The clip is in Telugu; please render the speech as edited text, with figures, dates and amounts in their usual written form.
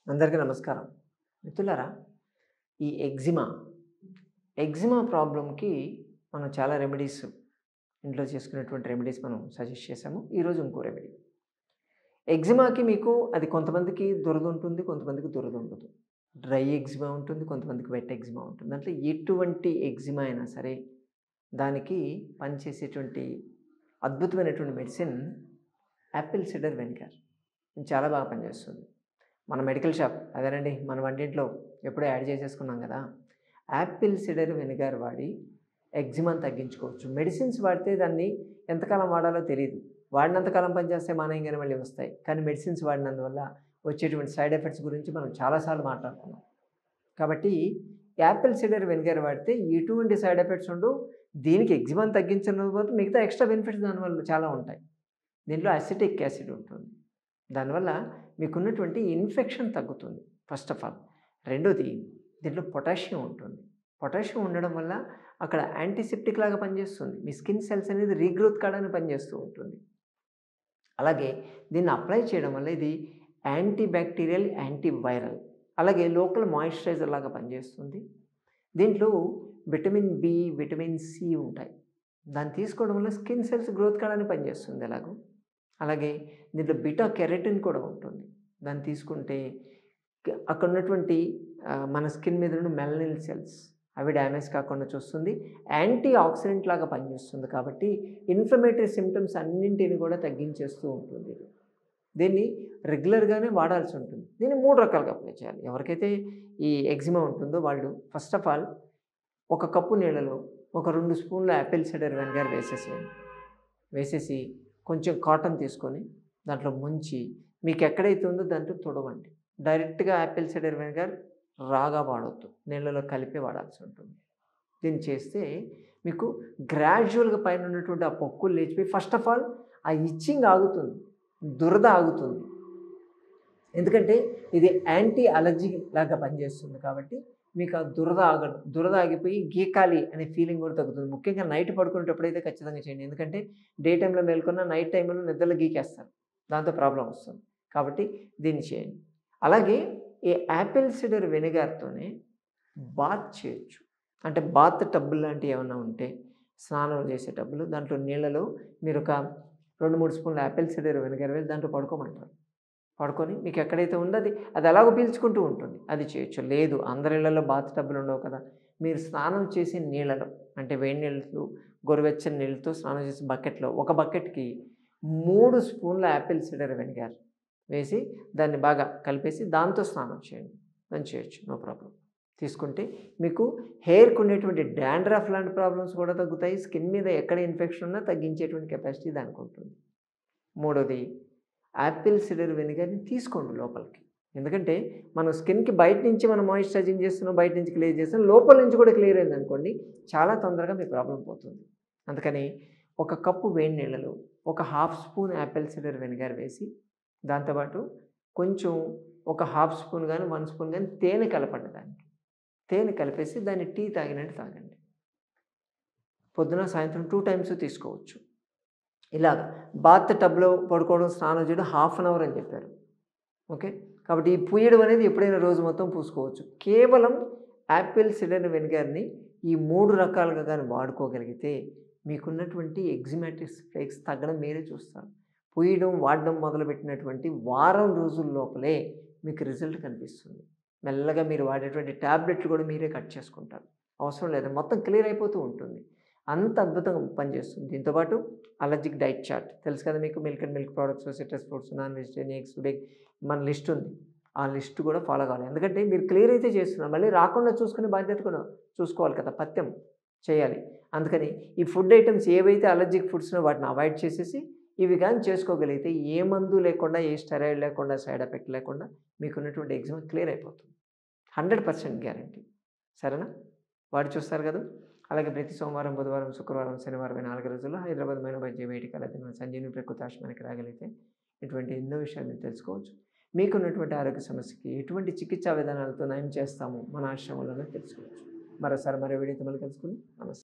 అందరికీ నమస్కారం. మిత్రులారా, ఈ ఎగ్జిమా ప్రాబ్లమ్‌కి మనం చాలా రెమెడీస్ ఇంట్లో చేసుకునేటువంటి రెమెడీస్ మనం సజెస్ట్ చేసాము. ఈరోజు ఇంకో రెమెడీ. ఎగ్జిమాకి మీకు అది కొంతమందికి దురద ఉంటుంది, కొంతమందికి దురద ఉండదు. డ్రై ఎగ్జిమా ఉంటుంది, కొంతమందికి వెట్ ఎగ్జిమా ఉంటుంది. దాంట్లో ఎటువంటి ఎగ్జిమా అయినా సరే దానికి పనిచేసేటువంటి అద్భుతమైనటువంటి మెడిసిన్ యాపిల్ సిడర్ వెనిగర్. ఇది చాలా బాగా పనిచేస్తుంది. మన మెడికల్ షాప్ అదేనండి మన వంటింట్లో ఎప్పుడో యాడ్ చేసేసుకున్నాం కదా! యాపిల్ సిడర్ వెనిగర్ వాడి ఎగ్జిమాని తగ్గించుకోవచ్చు. మెడిసిన్స్ వాడితే దాన్ని ఎంతకాలం వాడాలో తెలీదు. వాడినంత కాలం పనిచేస్తే మానేయంగానే మళ్ళీ వస్తాయి. కానీ మెడిసిన్స్ వాడినందువల్ల వచ్చేటువంటి సైడ్ ఎఫెక్ట్స్ గురించి మనం చాలా సార్లు మాట్లాడుకున్నాం. కాబట్టి యాపిల్ సిడర్ వెనిగర్ వాడితే ఎటువంటి సైడ్ ఎఫెక్ట్స్ ఉండవు. దీనికి ఎగ్జిమాని తగ్గించకపోతే మిగతా ఎక్స్‌ట్రా బెనిఫిట్స్ దానివల్ల చాలా ఉంటాయి. దీంట్లో అసిటిక్ యాసిడ్ ఉంటుంది. దానివల్ల మీకున్నటువంటి ఇన్ఫెక్షన్ తగ్గుతుంది ఫస్ట్ ఆఫ్ ఆల్. రెండోది దీంట్లో పొటాషియం ఉంటుంది. పొటాషియం ఉండడం వల్ల అక్కడ యాంటీసెప్టిక్ లాగా పనిచేస్తుంది. మీ స్కిన్ సెల్స్ అనేది రీగ్రోత్ కావడానికి పనిచేస్తూ ఉంటుంది. అలాగే దీన్ని అప్లై చేయడం వల్ల ఇది యాంటీ బ్యాక్టీరియల్, యాంటీ వైరల్, అలాగే లోకల్ మాయిశ్చరైజర్ లాగా పనిచేస్తుంది. దీంట్లో విటమిన్ బి, విటమిన్ సి ఉంటాయి. దాన్ని తీసుకోవడం వల్ల స్కిన్ సెల్స్ గ్రోత్ కావడానికి పనిచేస్తుంది ఎలాగో. అలాగే దీంట్లో బీటా కెరటిన్ కూడా ఉంటుంది. దాన్ని తీసుకుంటే అక్కడ ఉన్నటువంటి మన స్కిన్ మీద ఉన్న మెలనిన్ సెల్స్ అవి డ్యామేజ్ కాకుండా చూస్తుంది. యాంటీ ఆక్సిడెంట్ లాగా పనిచేస్తుంది కాబట్టి ఇన్ఫ్లమేటరీ సింప్టమ్స్ అన్నింటిని కూడా తగ్గించేస్తూ ఉంటుంది. దీన్ని రెగ్యులర్‌గానే వాడాల్సి ఉంటుంది. దీన్ని 3 రకాలుగా అప్లై చేయాలి. ఎవరికైతే ఈ ఎగ్జిమా ఉంటుందో వాళ్ళు ఫస్ట్ ఆఫ్ ఆల్ ఒక కప్పు నీళ్ళలో ఒక 2 స్పూన్ల యాపిల్ సిడర్ వెనిగర్ వేసేసేయండి. వేసేసి కొంచెం కాటన్ తీసుకొని దాంట్లో ముంచి మీకు ఎక్కడైతే ఉందో దాంట్లో తుడవండి. డైరెక్ట్‌గా యాపిల్ సిడర్ వెనిగర్ రాగా వాడొద్దు. నీళ్ళలో కలిపి వాడాల్సి ఉంటుంది. దీన్ని చేస్తే మీకు గ్రాడ్యువల్‌గా పైన ఉన్నటువంటి ఆ పొక్కులు లేచిపోయి ఫస్ట్ ఆఫ్ ఆల్ ఆ ఇచ్చింగ్ ఆగుతుంది. దురద ఆగుతుంది. ఎందుకంటే ఇది యాంటీ అలర్జీ లాగా పనిచేస్తుంది కాబట్టి మీకు ఆ దురద ఆగిపోయి గీకాలి అనే ఫీలింగ్ కూడా తగ్గుతుంది. ముఖ్యంగా నైట్ పడుకునేటప్పుడైతే ఖచ్చితంగా చేయండి. ఎందుకంటే డే టైమ్‌లో మేలుకున్న నైట్ టైమ్‌లో నిద్రలో గీకేస్తారు. దాంతో ప్రాబ్లమ్ వస్తుంది. కాబట్టి దీన్ని చేయండి. అలాగే ఈ యాపిల్ సిడర్ వెనిగర్‌తోనే బాత్ చేయొచ్చు. అంటే బాత్ టబ్బులు లాంటివి ఏమన్నా ఉంటే స్నానం చేసే టబ్బులు దాంట్లో నీళ్ళలో మీరు ఒక 2, 3 స్పూన్ల యాపిల్ సిడర్ వెనిగర్ వేసి దాంట్లో పడుకోమంటారు. పడుకొని మీకు ఎక్కడైతే ఉందో అది ఎలాగో పీల్చుకుంటూ ఉంటుంది. అది చేయొచ్చు. లేదు అందరి ఇళ్లలో బాత్ టబ్బులు ఉండవు కదా! మీరు స్నానం చేసే నీళ్ళలో అంటే వేడి నీళ్ళతో గోరువెచ్చని నీళ్ళతో స్నానం చేసే బకెట్‌లో ఒక బకెట్‌కి 3 స్పూన్ల యాపిల్ సిడర్ వెనిగర్ వేసి దాన్ని బాగా కలిపేసి దాంతో స్నానం చేయండి. దాన్ని చేయొచ్చు. No problem. తీసుకుంటే మీకు హెయిర్‌కి ఉండేటువంటి డాండ్రఫ్ లాంటి ప్రాబ్లమ్స్ కూడా తగ్గుతాయి. స్కిన్ మీద ఎక్కడ ఇన్ఫెక్షన్ ఉన్నా తగ్గించేటువంటి కెపాసిటీ దానికి ఉంటుంది. మూడోది యాపిల్ సిడర్ వెనిగర్‌ని తీసుకోండి లోపలికి. ఎందుకంటే మనం స్కిన్‌కి బయట నుంచి మనం మాయిశ్చరైజింగ్ చేస్తున్నాం, బయట నుంచి క్లియర్ చేస్తున్నాం. లోపల నుంచి కూడా క్లియర్ అయిందనుకోండి చాలా తొందరగా మీ ప్రాబ్లమ్ పోతుంది. అందుకని ఒక కప్పు వేడి నీళ్ళలో ఒక half spoon Apple cider vinegar వేసి దాంతోపాటు కొంచెం ఒక హాఫ్ స్పూన్ గాని, 1 స్పూన్ గాని తేనె కలపండి దానికి. తేనె కలిపేసి దాన్ని టీ తాగినట్టు తాగండి. పొద్దున, సాయంత్రం 2 టైమ్స్ తీసుకోవచ్చు. ఇలాగ బాత్ టబ్‌లో పడుకోవడం, స్నానం చేయడం హాఫ్ అన్ అవర్ అని చెప్పారు. ఓకే. కాబట్టి ఈ పూయడం అనేది ఎప్పుడైనా రోజు మొత్తం పూసుకోవచ్చు. కేవలం యాపిల్ సిడర్ వెనిగర్‌ని ఈ 3 రకాలుగా గాని వాడుకోగలిగితే మీకున్నటువంటి ఎగ్జిమాటిక్ ఫ్లేక్స్ తగ్గడం మీరే చూస్తారు. పూయడం, వాడడం మొదలుపెట్టినటువంటి వారం రోజుల లోపలే మీకు రిజల్ట్ కనిపిస్తుంది. మెల్లగా మీరు వాడేటువంటి టాబ్లెట్లు కూడా మీరే కట్ చేసుకుంటారు. అవసరం లేదు. మొత్తం క్లియర్ అయిపోతూ ఉంటుంది. అంత అద్భుతంగా పనిచేస్తుంది. దీంతో పాటు అలర్జిక్ డైట్ చార్ట్ తెలుసు కదా మీకు. Milk and milk products, citrus fruits, non vegetarian, eggs, వెగ్ మన లిస్ట్ ఉంది. ఆ లిస్ట్ కూడా ఫాలో కావాలి. ఎందుకంటే మీరు క్లియర్ అయితే చేస్తున్నారు. మళ్ళీ రాకుండా చూసుకునే బాధ్యత కూడా చూసుకోవాలి కదా! పథ్యం చేయాలి. అందుకని ఈ ఫుడ్ ఐటెమ్స్ ఏవైతే అలర్జిక్ ఫుడ్స్‌నో వాటిని అవాయిడ్ చేసేసి ఇవి గాని చేసుకోగలిగితే ఏ మందు లేకుండా, ఏ స్టెరాయిడ్ లేకుండా, సైడ్ ఎఫెక్ట్ లేకుండా మీకున్నటువంటి ఎగ్జిమా క్లియర్ అయిపోతుంది. 100% గ్యారంటీ. సరేనా? వాడి చూస్తారు కదా! అలాగే ప్రతి సోమవారం, బుధవారం, శుక్రవారం, శనివారం ఈ 4 రోజుల్లో హైదరాబాద్ మెయిన్ వైద్య వేదికల సంజీవని ప్రకృతి ఆశ్రమానికి రాగలిగితే ఇటువంటి ఎన్నో విషయాలు మీరు తెలుసుకోవచ్చు. మీకున్నటువంటి ఆరోగ్య సమస్యకి ఎటువంటి చికిత్సా విధానాలతో నయం చేస్తామో మన ఆశ్రమంలోనే తెలుసుకోవచ్చు. మరోసారి మరో వీడియోతో మళ్ళీ కలుసుకుందాం. నమస్తే.